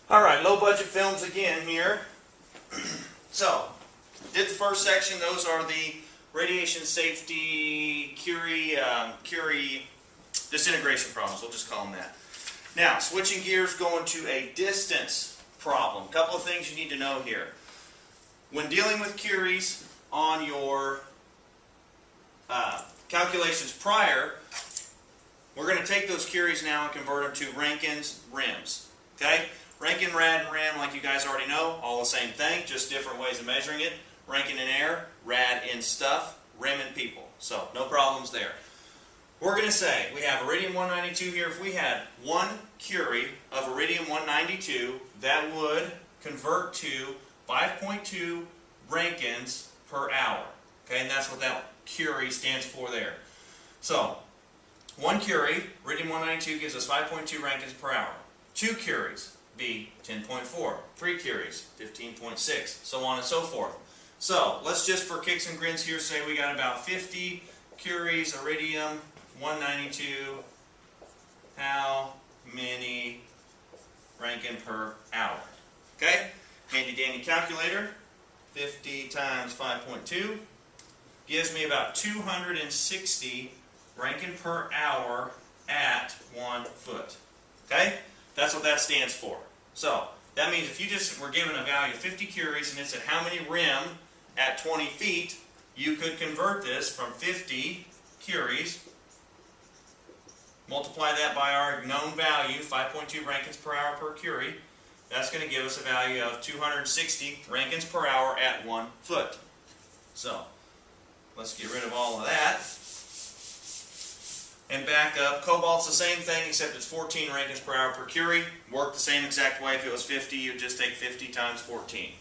Alright, low budget films again here. So, did the first section. Those are the radiation safety Curie disintegration problems. We'll just call them that. Now, switching gears, going to a distance problem. A couple of things you need to know here. When dealing with Curies on your calculations prior, we're going to take those Curies now and convert them to Rankin's rims. Okay? Rankin, rad, and ram, like you guys already know, all the same thing, just different ways of measuring it. Rankin in air, rad in stuff, rim in people. So, no problems there. We're going to say we have iridium-192 here. If we had 1 Curie of iridium-192, that would convert to 5.2 Rankins per hour. Okay, and that's what that Curie stands for there. So, 1 Curie, iridium-192, gives us 5.2 Rankins per hour. 2 Curies be 10.4, 3 Curies, 15.6, so on and so forth. So, let's just for kicks and grins here say we got about 50 Curies, iridium-192, how many Rankin per hour? Okay, handy dandy calculator, 50 times 5.2 gives me about 260 Rankin per hour at 1 foot. Okay? That's what that stands for. So, that means if you just were given a value of 50 Curies and it said how many rim at 20 feet, you could convert this from 50 Curies, multiply that by our known value, 5.2 Rankins per hour per Curie. That's going to give us a value of 260 Rankins per hour at 1 foot. So, let's get rid of all of that. And back up. Cobalt's the same thing, except it's 14 Rankins per hour per Curie. Work the same exact way. If it was 50, you'd just take 50 times 14.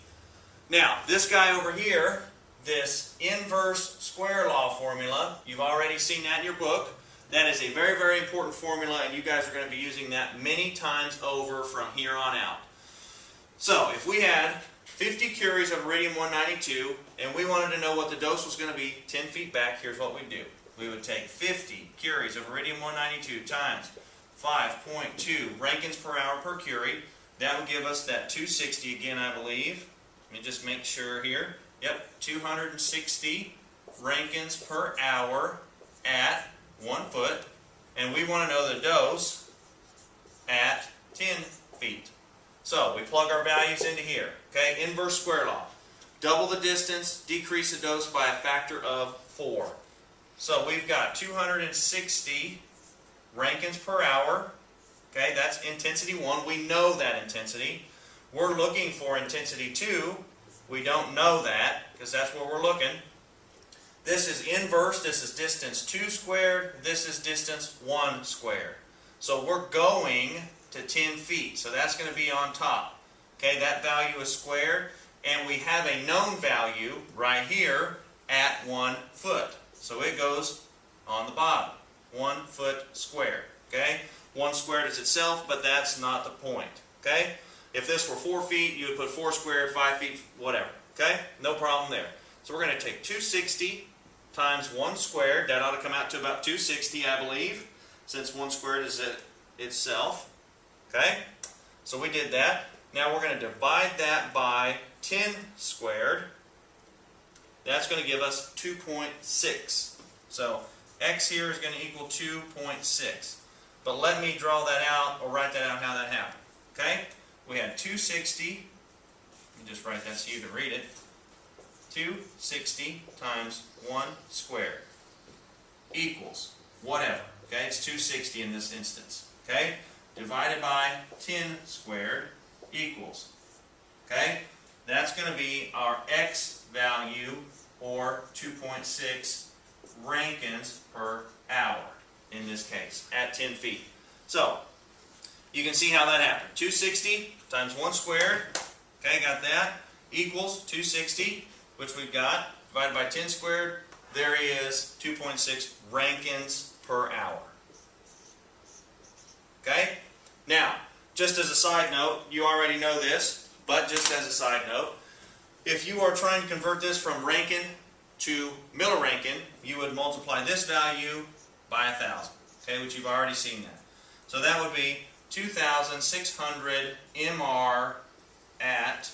Now, this guy over here, this inverse square law formula, you've already seen that in your book. That is a very, very important formula, and you guys are going to be using that many times over from here on out. So, if we had 50 Curies of iridium-192, and we wanted to know what the dose was going to be 10 feet back, here's what we'd do. We would take 50 Curies of iridium-192 times 5.2 Rankins per hour per Curie. That would give us that 260 again, I believe. Let me just make sure here. Yep, 260 Rankins per hour at 1 foot. And we want to know the dose at 10 feet. So, we plug our values into here. Okay, inverse square law. Double the distance, decrease the dose by a factor of 4. So we've got 260 Rankins per hour. Okay, that's intensity 1. We know that intensity. We're looking for intensity 2. We don't know that because that's where we're looking. This is inverse. This is distance 2 squared. This is distance 1 squared. So we're going to 10 feet. So that's going to be on top. Okay, that value is squared. And we have a known value right here at 1 foot. So it goes on the bottom, 1 foot squared, okay? 1 squared is itself, but that's not the point, okay? If this were 4 feet, you would put 4 squared, 5 feet, whatever, okay? No problem there. So we're going to take 260 times 1 squared. That ought to come out to about 260, I believe, since 1 squared is it itself, okay? So we did that. Now we're going to divide that by 10 squared. That's going to give us 2.6. So x here is going to equal 2.6. But let me draw that out or write that out how that happened. Okay? We had 260. Let me just write that so you can read it. 260 times 1 squared equals whatever. Okay? It's 260 in this instance. Okay? Divided by 10 squared equals. Okay? That's going to be our x value, or 2.6 Rankins per hour in this case, at 10 feet. So, you can see how that happened. 260 times 1 squared, okay, got that, equals 260, which we've got, divided by 10 squared, there is 2.6 Rankins per hour. Okay? Now, just as a side note, you already know this, but just as a side note, if you are trying to convert this from Rankin to millirankin, you would multiply this value by 1,000, okay, which you've already seen that. So that would be 2,600 MR at,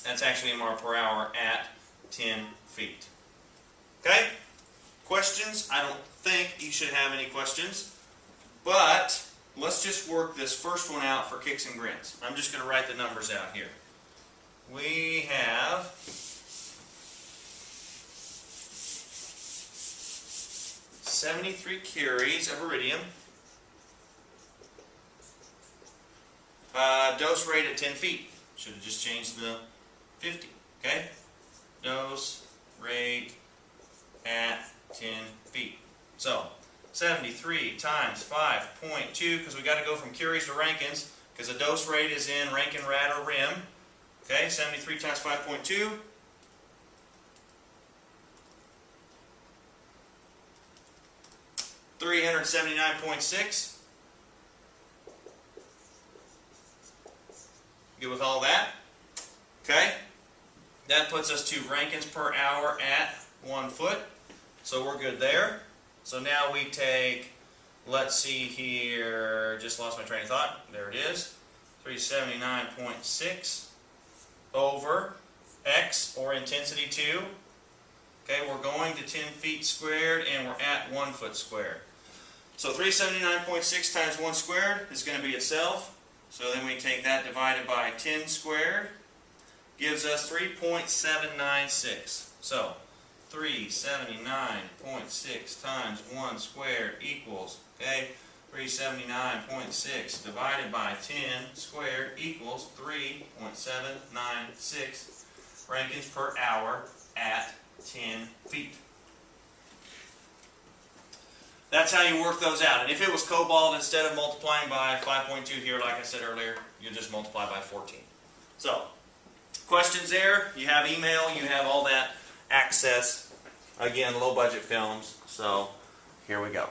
that's actually MR per hour at 10 feet. Okay? Questions? I don't think you should have any questions, but let's just work this first one out for kicks and grins. I'm just going to write the numbers out here. We have 73 curies of iridium. Dose rate at 10 feet. Should have just changed the 50. Okay? Dose rate at 10 feet. So, 73 times 5.2, because we got to go from curies to Rankins, because the dose rate is in Rankin, Rad, or Rim. Okay, 73 times 5.2. $379.6. Good with all that? Okay. That puts us to Rankins per hour at 1 foot. So we're good there. So now we take, let's see here, just lost my train of thought. There it is. 379.6 over X, or intensity 2. Okay, we're going to 10 feet squared and we're at 1 foot squared. So 379.6 times 1 squared is going to be itself. So then we take that divided by 10 squared, gives us 3.796. So 379.6 times 1 squared equals, okay, 379.6 divided by 10 squared equals 3.796 Rankins per hour at 10 feet. That's how you work those out. And if it was cobalt, instead of multiplying by 5.2 here, like I said earlier, you just multiply by 14. So, questions there? You have email, you have all that access. Again, low budget films. So, here we go.